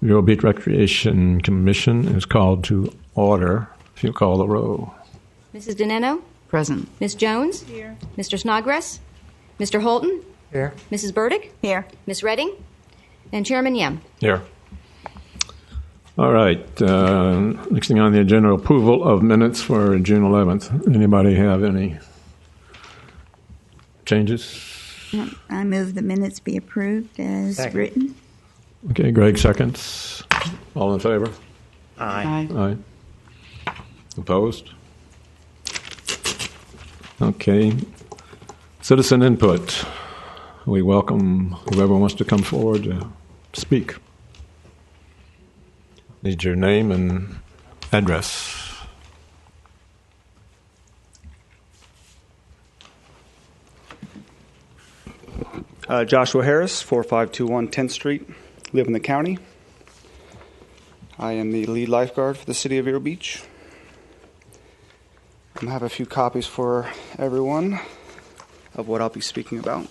Vero Beach Recreation Commission is called to order. If you call the roll. Mrs. Dineno? Present. Ms. Jones? Here. Mr. Snodgrass? Mr. Holton? Here. Mrs. Burdick? Here. Ms. Redding? And Chairman Yem. Here. All right. Next thing on the agenda, approval of minutes for June 11th. Anybody have any changes? I move the minutes be approved as Second. written. Okay, Greg seconds. All in favor? Aye. Aye. Opposed? Okay. Citizen input. We welcome whoever wants to come forward to speak. Need your name and address. Joshua Harris, 4521 10th Street, live in the county. I am the lead lifeguard for the city of Vero Beach. I have a few copies for everyone of what I'll be speaking about.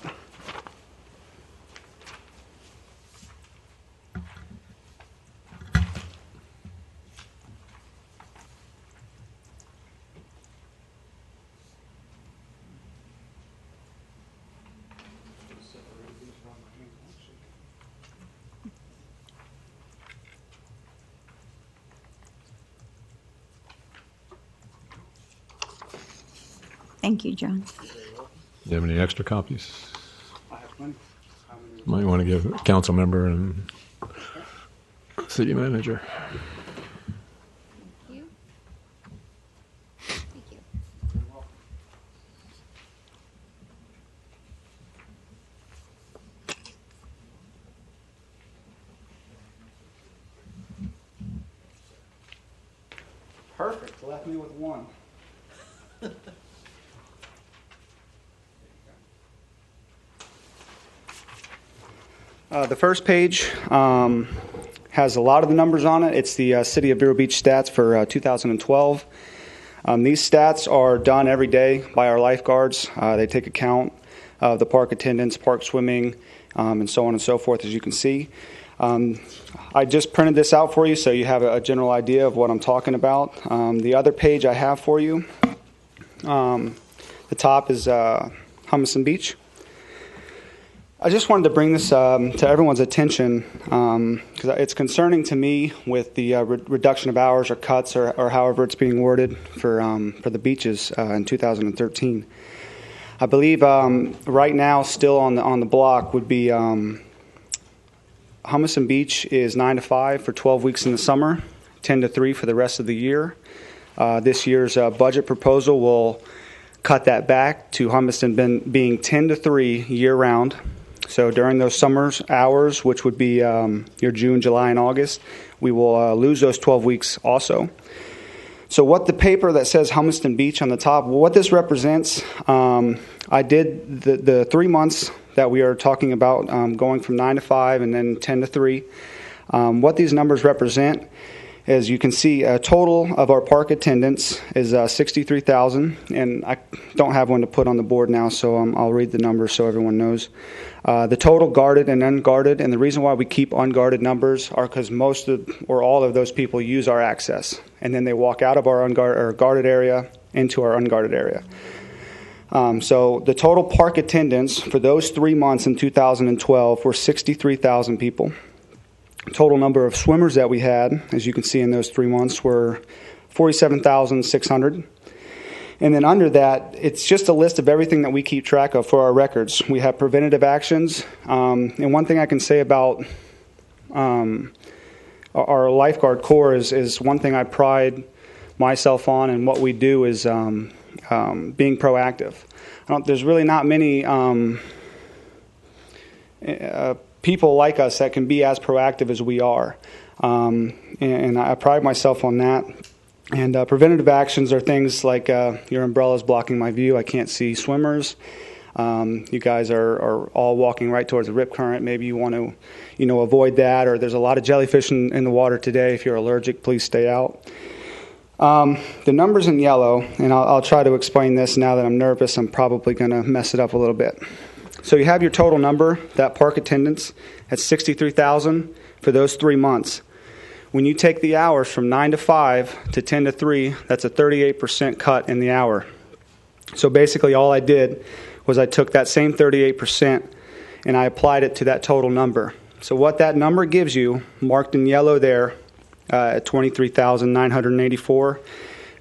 Thank you, John. Do you have any extra copies? I have plenty. Might want to give a council member and city manager. Thank you. Thank you. Perfect. Left me with one. The first page has a lot of the numbers on it. It's the City of Vero Beach stats for 2012. These stats are done every day by our lifeguards. They take account of the park attendance, park swimming, and so on and so forth, as you can see. I just printed this out for you so you have a general idea of what I'm talking about. The other page I have for you, the top is Humison Beach. I just wanted to bring this to everyone's attention because it's concerning to me with the reduction of hours or cuts or however it's being worded for the beaches in 2013. I believe right now still on the block would be Humison Beach is 9 to 5 for 12 weeks in the summer, 10 to 3 for the rest of the year. This year's budget proposal will cut that back to Humison being 10 to 3 year-round. So during those summer hours, which would be your June, July, and August, we will lose those 12 weeks also. So what the paper that says Humison Beach on the top, what this represents, I did the 3 months that we are talking about, going from 9 to 5 and then 10 to 3. What these numbers represent, as you can see, a total of our park attendance is 63,000, and I don't have one to put on the board now, so I'll read the numbers so everyone knows. The total guarded and unguarded, and the reason why we keep unguarded numbers are because most of or all of those people use our access, and then they walk out of our guarded area into our unguarded area. So the total park attendance for those 3 months in 2012 were 63,000 people. Total number of swimmers that we had, as you can see in those 3 months, were 47,600. And then under that, it's just a list of everything that we keep track of for our records. We have preventative actions. And one thing I can say about our lifeguard corps is one thing I pride myself on, and what we do is being proactive. There's really not many people like us that can be as proactive as we are. And I pride myself on that. And preventative actions are things like your umbrella's blocking my view. I can't see swimmers. You guys are all walking right towards the rip current. Maybe you want to, avoid that. Or there's a lot of jellyfish in the water today. If you're allergic, please stay out. The numbers in yellow, and I'll try to explain this now that I'm nervous. I'm probably going to mess it up a little bit. So you have your total number, that park attendance, at 63,000. for those 3 months. When you take the hours from 9 to 5 to 10 to 3, that's a 38% cut in the hour. So basically all I did was I took that same 38% and I applied it to that total number. So what that number gives you, marked in yellow there, at 23,984,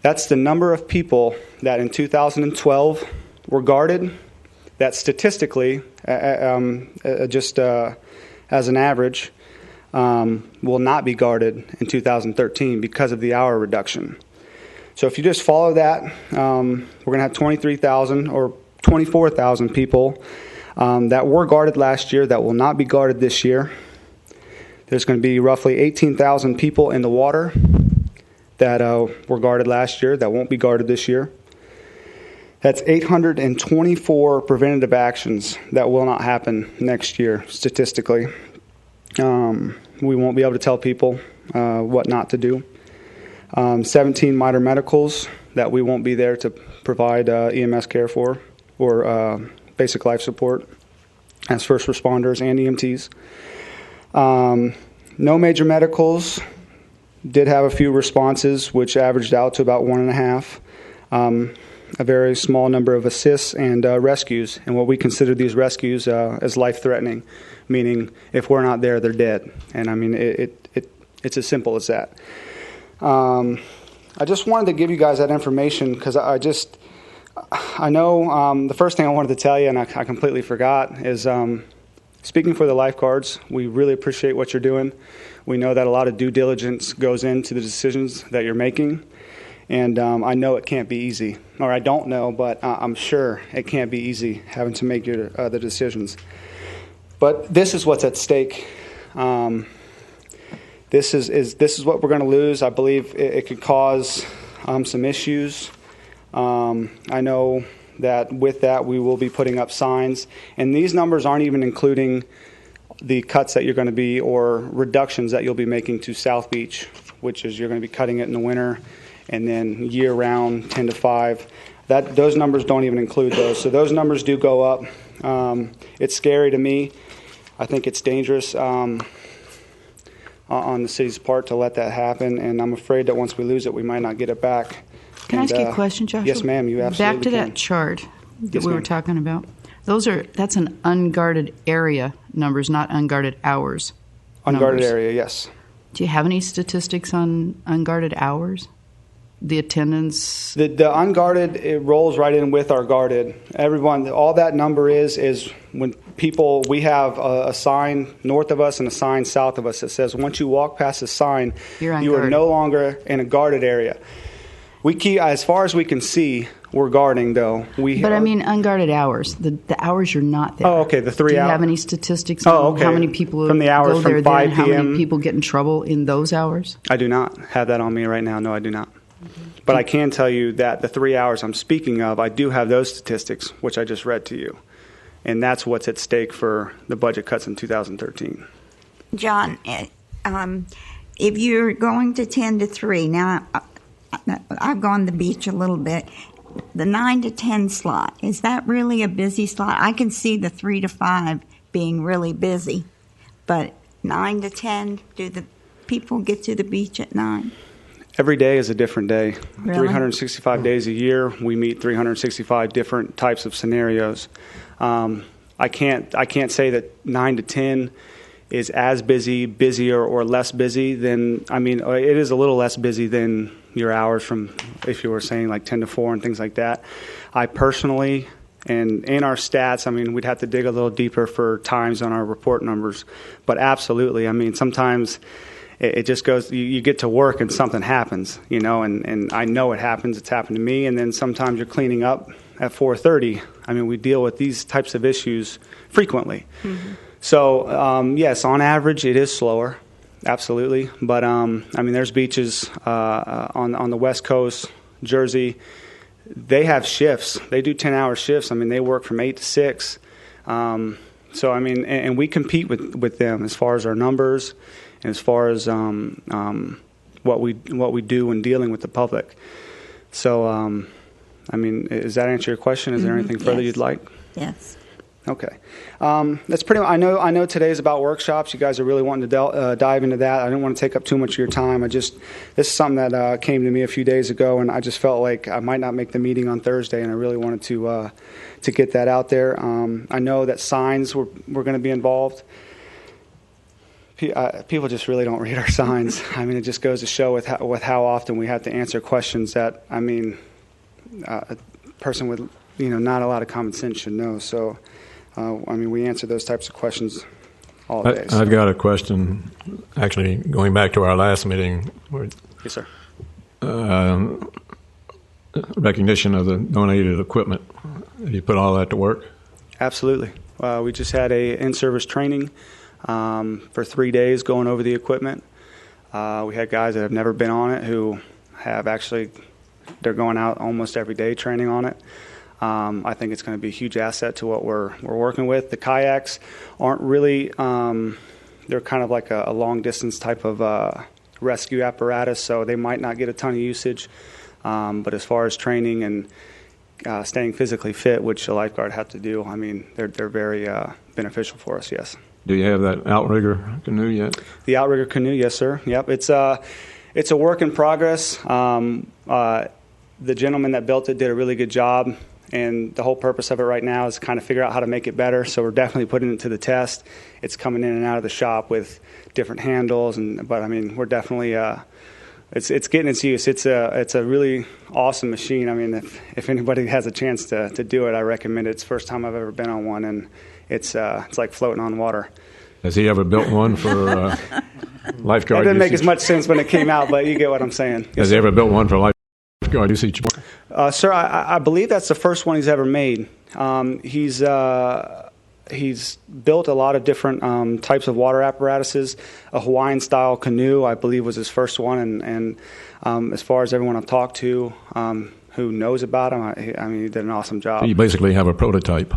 that's the number of people that in 2012 were guarded, that statistically, just as an average, will not be guarded in 2013 because of the hour reduction. So if you just follow that, we're going to have 23,000 or 24,000 people that were guarded last year that will not be guarded this year. There's going to be roughly 18,000 people in the water that were guarded last year that won't be guarded this year. That's 824 preventative actions that will not happen next year, statistically. We won't be able to tell people what not to do. 17 minor medicals that we won't be there to provide EMS care for, or basic life support as first responders and EMTs. No major medicals. Did have a few responses, which averaged out to about 1.5. A very small number of assists and rescues, and what we consider these rescues as life-threatening, meaning if we're not there, they're dead. And I mean, it's as simple as that. I just wanted to give you guys that information because I know the first thing I wanted to tell you, and I completely forgot, is speaking for the lifeguards, we really appreciate what you're doing. We know that a lot of due diligence goes into the decisions that you're making. And I know it can't be easy, or I don't know, but I'm sure it can't be easy having to make the decisions. But this is what's at stake. This is what we're going to lose. I believe it could cause some issues. I know that with that we will be putting up signs, and these numbers aren't even including the cuts that you're going to be, or reductions that you'll be making to South Beach, which is you're going to be cutting it in the winter. And then year-round, 10 to 5. Those numbers don't even include those. So those numbers do go up. It's scary to me. I think it's dangerous on the city's part to let that happen. And I'm afraid that once we lose it, we might not get it back. Can I ask you a question, Joshua? Yes, ma'am. You absolutely Back to can. that chart that Yes, we were ma'am. talking about. That's an unguarded area numbers, not unguarded hours. Unguarded numbers. area, yes. Do you have any statistics on unguarded hours? The attendance? The unguarded, it rolls right in with our guarded. Everyone, all that number is when people, we have a sign north of us and a sign south of us that says once you walk past the sign, You're you are unguarded. no longer in a guarded area. We keep, as far as we can see, we're guarding though. But I mean unguarded hours, the hours you're not there. Oh, okay, the 3 Do you hour- have any statistics on Oh, okay. how many people From the hours go from there 5 and how many p.m.? people get in trouble in those hours? I do not have that on me right now. No, I do not. But I can tell you that the 3 hours I'm speaking of, I do have those statistics, which I just read to you. And that's what's at stake for the budget cuts in 2013. John, if you're going to 10 to 3, now I've gone to the beach a little bit. The 9 to 10 slot, is that really a busy slot? I can see the 3 to 5 being really busy, but 9 to 10, do the people get to the beach at 9? Every day is a different day. Really? 365 days a year, we meet 365 different types of scenarios. I can't say that 9 to 10 is as busy, busier, or less busy than, I mean, it is a little less busy than your hours from, if you were saying like 10 to 4 and things like that. I personally, and in our stats, I mean, we'd have to dig a little deeper for times on our report numbers, but absolutely, I mean, sometimes it just goes, you get to work and something happens, you know, and I know it happens, it's happened to me, and then sometimes you're cleaning up at 4:30. I mean, we deal with these types of issues frequently. Mm-hmm. So, yes, on average, it is slower, absolutely. But, I mean, there's beaches on the West Coast, Jersey. They have shifts. They do 10-hour shifts. I mean, they work from 8 to 6. So, I mean, and we compete with them as far as our numbers and as far as what we do when dealing with the public. So, I mean, does that answer your question? Is there anything further Yes. you'd like? Yes. Okay. That's pretty much, I know today's about workshops. You guys are really wanting to dive into that. I didn't want to take up too much of your time. This is something that came to me a few days ago, and I just felt like I might not make the meeting on Thursday, and I really wanted to get that out there. I know that signs were going to be involved. People just really don't read our signs. I mean, it just goes to show with how often we have to answer questions that, I mean, a person with, not a lot of common sense should know. So, we answer those types of questions all day. I've got a question, actually, going back to our last meeting. Yes, sir. Recognition of the donated equipment. Have you put all that to work? Absolutely. We just had a in-service training for 3 days going over the equipment. We had guys that have never been on it who have actually, they're going out almost every day training on it. I think it's going to be a huge asset to what we're working with. The kayaks aren't really, they're kind of like a long distance type of rescue apparatus, so they might not get a ton of usage. But as far as training and staying physically fit, which a lifeguard have to do, I mean, they're very beneficial for us, yes. Do you have that outrigger canoe yet? The outrigger canoe, yes, sir. Yep, it's a work in progress. The gentleman that built it did a really good job, and the whole purpose of it right now is to kind of figure out how to make it better. So we're definitely putting it to the test. It's coming in and out of the shop with different handles, but I mean, we're definitely it's getting its use. It's a really awesome machine. I mean, if anybody has a chance to do it, I recommend it. It's the first time I've ever been on one, and it's like floating on water. Has he ever built one for lifeguard That didn't make usage? as much sense when it came out, but you get what I'm saying. Yes, Has he ever built one for lifeguard usage? Sir, I believe that's the first one he's ever made. He's built a lot of different types of water apparatuses. A Hawaiian-style canoe, I believe, was his first one. And as far as everyone I've talked to who knows about him, I mean, he did an awesome job. You basically have a prototype.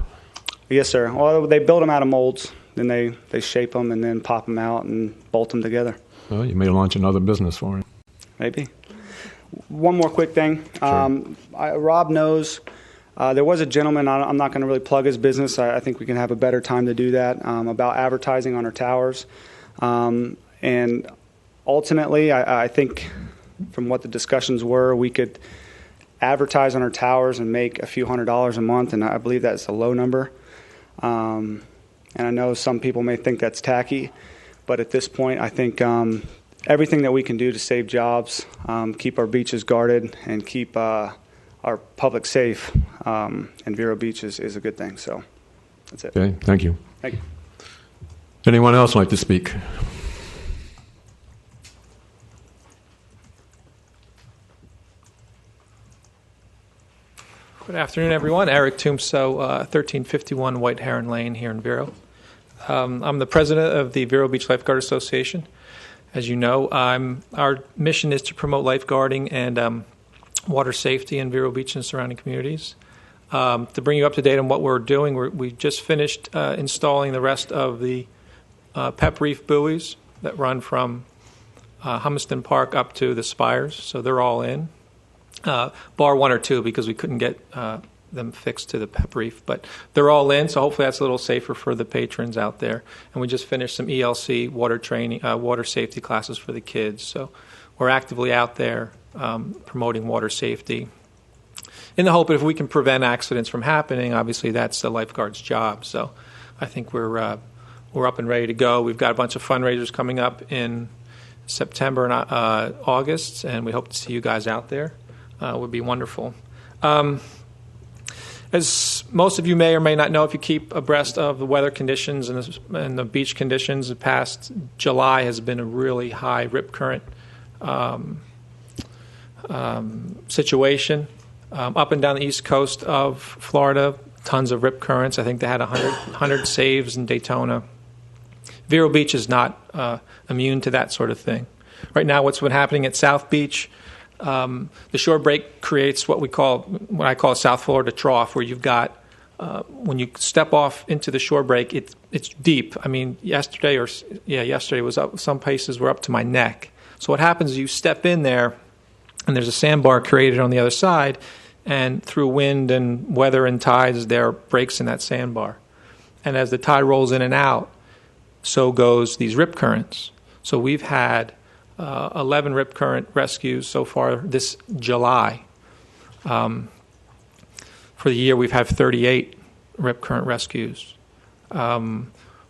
Yes, sir. Well, they build them out of molds. Then they shape them and then pop them out and bolt them together. Well, you may launch another business for him. Maybe. One more quick thing. Sure. Rob knows there was a gentleman, I'm not going to really plug his business. I think we can have a better time to do that, about advertising on our towers. And ultimately, I think from what the discussions were, we could advertise on our towers and make a few $100s a month, and I believe that's a low number. And I know some people may think that's tacky, but at this point, I think everything that we can do to save jobs, keep our beaches guarded, and keep our public safe in Vero Beach is a good thing. So that's it. Okay, thank you. Thank you. Anyone else like to speak? Good afternoon, everyone. Eric Tombso, 1351 White Heron Lane here in Vero. I'm the president of the Vero Beach Lifeguard Association. As you know, our mission is to promote lifeguarding and water safety in Vero Beach and surrounding communities. To bring you up to date on what we're doing, we just finished installing the rest of the Pep Reef buoys that run from Hummiston Park up to the spires, so they're all in. Bar one or two because we couldn't get them fixed to the Pep Reef, but they're all in, so hopefully that's a little safer for the patrons out there. And we just finished some ELC water training, water safety classes for the kids, so we're actively out there promoting water safety in the hope that if we can prevent accidents from happening, obviously that's the lifeguard's job. So I think we're up and ready to go. We've got a bunch of fundraisers coming up in September and August, and we hope to see you guys out there. Would be wonderful. As most of you may or may not know, if you keep abreast of the weather conditions and the beach conditions, the past July has been a really high rip current situation. Up and down the east coast of Florida, tons of rip currents. I think they had 100 saves in Daytona. Vero Beach is not immune to that sort of thing. Right now, what's been happening at South Beach, the shore break creates what I call a South Florida trough, where you've got when you step off into the shore break, it's deep. I mean, yesterday was up. Some places were up to my neck. So what happens is you step in there, and there's a sandbar created on the other side, and through wind and weather and tides, there are breaks in that sandbar. And as the tide rolls in and out, so goes these rip currents. So we've had 11 rip current rescues so far this July. For the year, we've had 38 rip current rescues,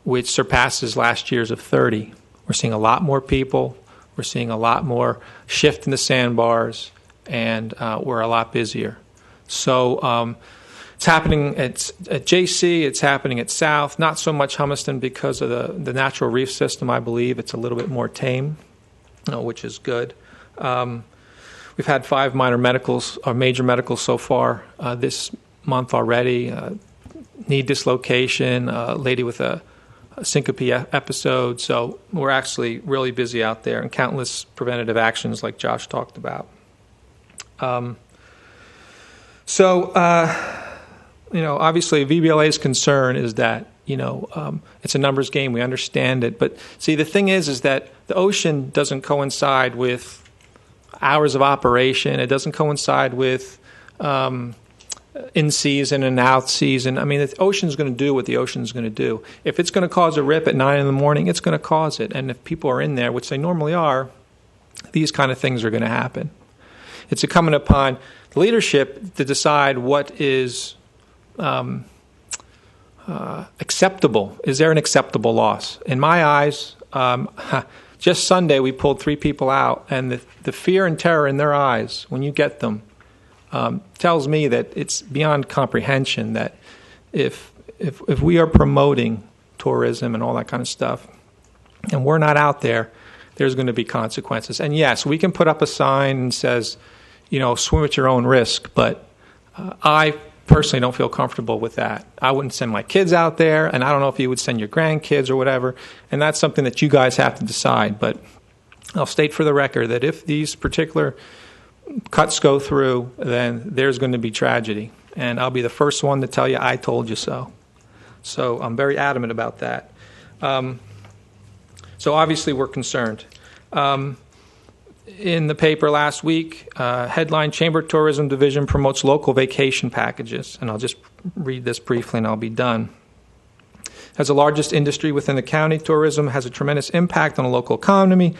which surpasses last year's of 30. We're seeing a lot more people. We're seeing a lot more shift in the sandbars, and we're a lot busier. So it's happening at JC. It's happening at South. Not so much Hummiston because of the natural reef system. I believe it's a little bit more tame, which is good. We've had 5 minor medicals or major medicals so far this month already. Knee dislocation, a lady with a syncope episode. So we're actually really busy out there, and countless preventative actions like Josh talked about. Obviously VBLA's concern is that, it's a numbers game. We understand it. But see, the thing is that the ocean doesn't coincide with hours of operation. It doesn't coincide with in season and out season. I mean, the ocean's going to do what the ocean's going to do. If it's going to cause a rip at 9 in the morning, it's going to cause it. And if people are in there, which they normally are, these kind of things are going to happen. It's incumbent upon the leadership to decide what is acceptable. Is there an acceptable loss? In my eyes, just Sunday we pulled 3 people out, and the fear and terror in their eyes when you get them tells me that it's beyond comprehension that if we are promoting tourism and all that kind of stuff, and we're not out there, there's going to be consequences. And yes, we can put up a sign that says, swim at your own risk, but I personally don't feel comfortable with that. I wouldn't send my kids out there, and I don't know if you would send your grandkids or whatever, and that's something that you guys have to decide. But I'll state for the record that if these particular cuts go through, then there's going to be tragedy, and I'll be the first one to tell you I told you so. So I'm very adamant about that. So obviously we're concerned. In the paper last week, headline, Chamber Tourism Division promotes local vacation packages. And I'll just read this briefly and I'll be done. As the largest industry within the county, tourism has a tremendous impact on the local economy.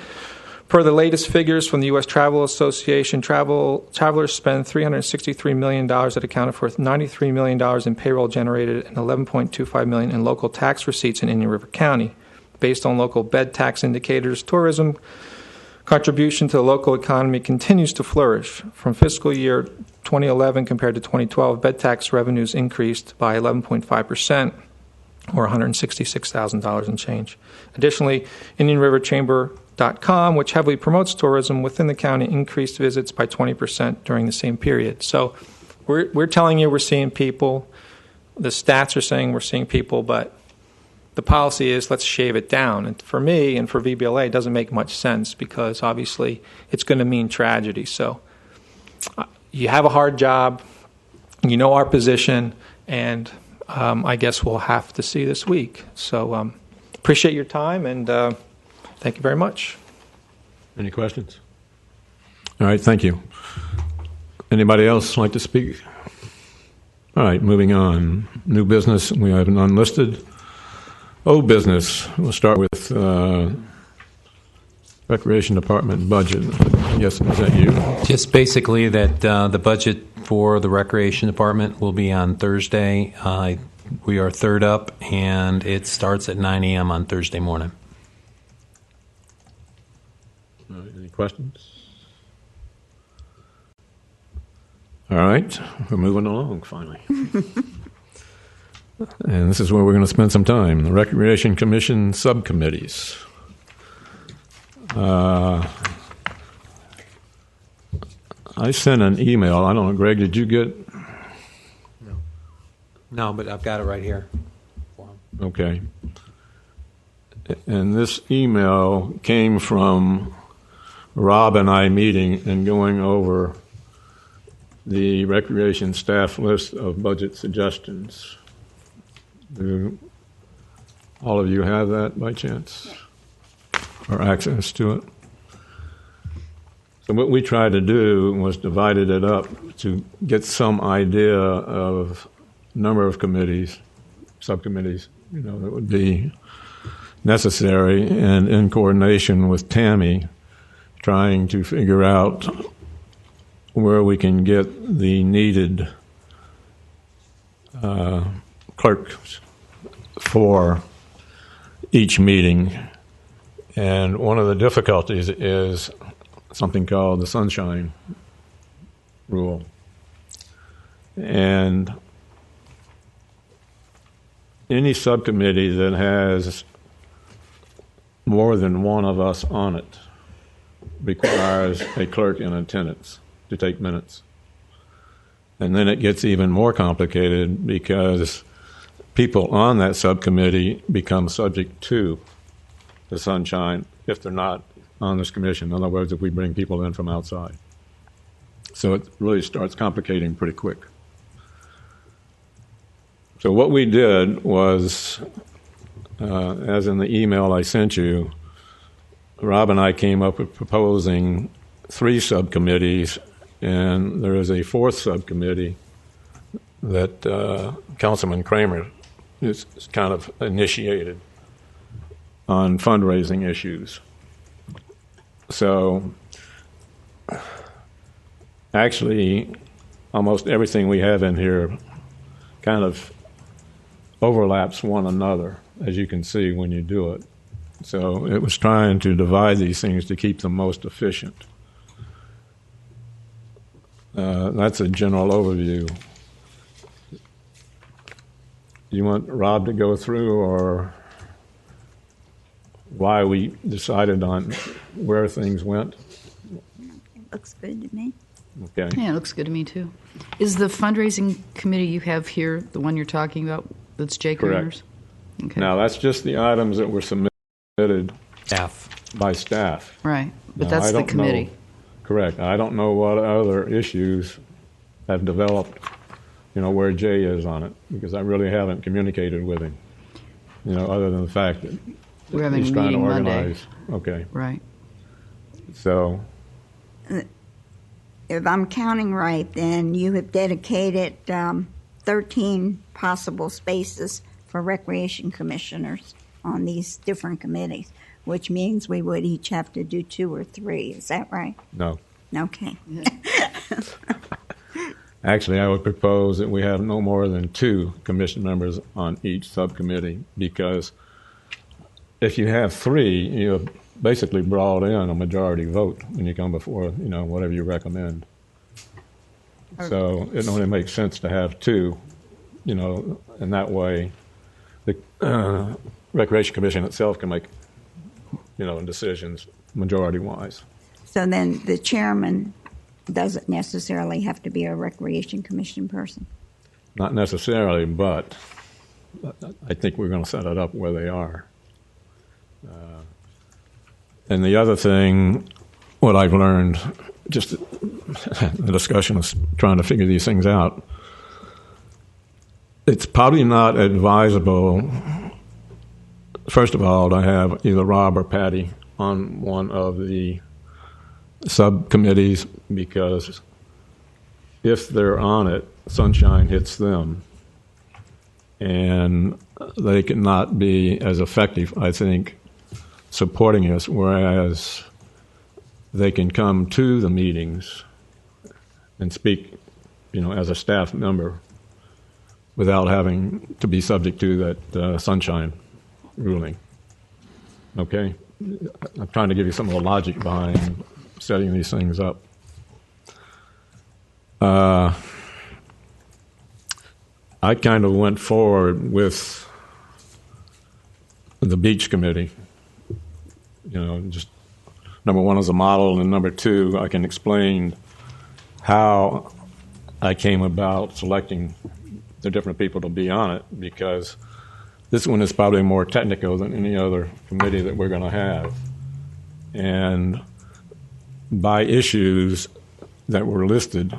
Per the latest figures from the U.S. Travel Association, travelers spend $363 million that accounted for $93 million in payroll generated and $11.25 million in local tax receipts in Indian River County. Based on local bed tax indicators, tourism contribution to the local economy continues to flourish. From fiscal year 2011 compared to 2012, bed tax revenues increased by 11.5%, or $166,000 and change. Additionally, IndianRiverChamber.com, which heavily promotes tourism within the county, increased visits by 20% during the same period. So we're telling you we're seeing people. The stats are saying we're seeing people, but the policy is let's shave it down. And for me and for VBLA, it doesn't make much sense because obviously it's going to mean tragedy. So you have a hard job, you know our position, and I guess we'll have to see this week. So appreciate your time, and thank you very much. Any questions? All right, thank you. Anybody else like to speak? All right, moving on. New business, we have none listed. Old business, we'll start with Recreation Department budget. Yes, is that you? Just basically that the budget for the Recreation Department will be on Thursday. We are third up, and it starts at 9 a.m. on Thursday morning. All right, any questions? All right, we're moving along finally. And this is where we're going to spend some time. The Recreation Commission subcommittees. I sent an email. I don't know, Greg, did you get? No, but I've got it right here. Okay. And this email came from Rob and I meeting and going over the recreation staff list of budget suggestions. Do all of you have that by chance? Or access to it? So what we tried to do was divided it up to get some idea of number of committees subcommittees, that would be necessary, and in coordination with Tammy, trying to figure out where we can get the needed clerks for each meeting. And one of the difficulties is something called the sunshine rule. And any subcommittee that has more than one of us on it requires a clerk in attendance to take minutes. And then it gets even more complicated because people on that subcommittee become subject to the sunshine if they're not on this commission. In other words, if we bring people in from outside. So it really starts complicating pretty quick. So what we did was, as in the email I sent you, Rob and I came up with proposing 3 subcommittees, and there is a 4th subcommittee that Councilman Kramer is kind of initiated on fundraising issues. So actually, almost everything we have in here kind of overlaps one another, as you can see when you do it. So it was trying to divide these things to keep them most efficient. That's a general overview. You want Rob to go through, or why we decided on where things went? It looks good to me. Okay. Yeah, it looks good to me too. Is the fundraising committee you have here the one you're talking about? That's Jay Correct. Cooner's? Okay. Now, that's just the items that were submitted Staff. by staff. Right, but Now, that's I the don't committee. know- correct. I don't know what other issues have developed, where Jay is on it, because I really haven't communicated with him, other than the fact that We're having he's a trying to meeting Monday. organize. Okay. Right. So, If I'm counting right, then you have dedicated 13 possible spaces for recreation commissioners on these different committees, which means we would each have to do 2 or 3. Is that right? no. Okay. Actually, I would propose that we have no more than 2 commission members on each subcommittee, because if you have 3, you have basically brought in a majority vote when you come before, whatever you recommend. So it only makes sense to have 2, and that way the Recreation Commission itself can make, decisions majority-wise. So then the chairman doesn't necessarily have to be a recreation commission person. Not necessarily, but I think we're going to set it up where they are. And the other thing, what I've learned, just the discussion of trying to figure these things out, it's probably not advisable, first of all, to have either Rob or Patty on one of the subcommittees, because if they're on it, sunshine hits them, and they cannot be as effective, I think, supporting us, whereas they can come to the meetings and speak, as a staff member without having to be subject to that sunshine ruling. Okay? I'm trying to give you some of the logic behind setting these things up. I kind of went forward with the beach committee. Just number 1 is a model, and number 2, I can explain how I came about selecting the different people to be on it, because this one is probably more technical than any other committee that we're going to have. And by issues that were listed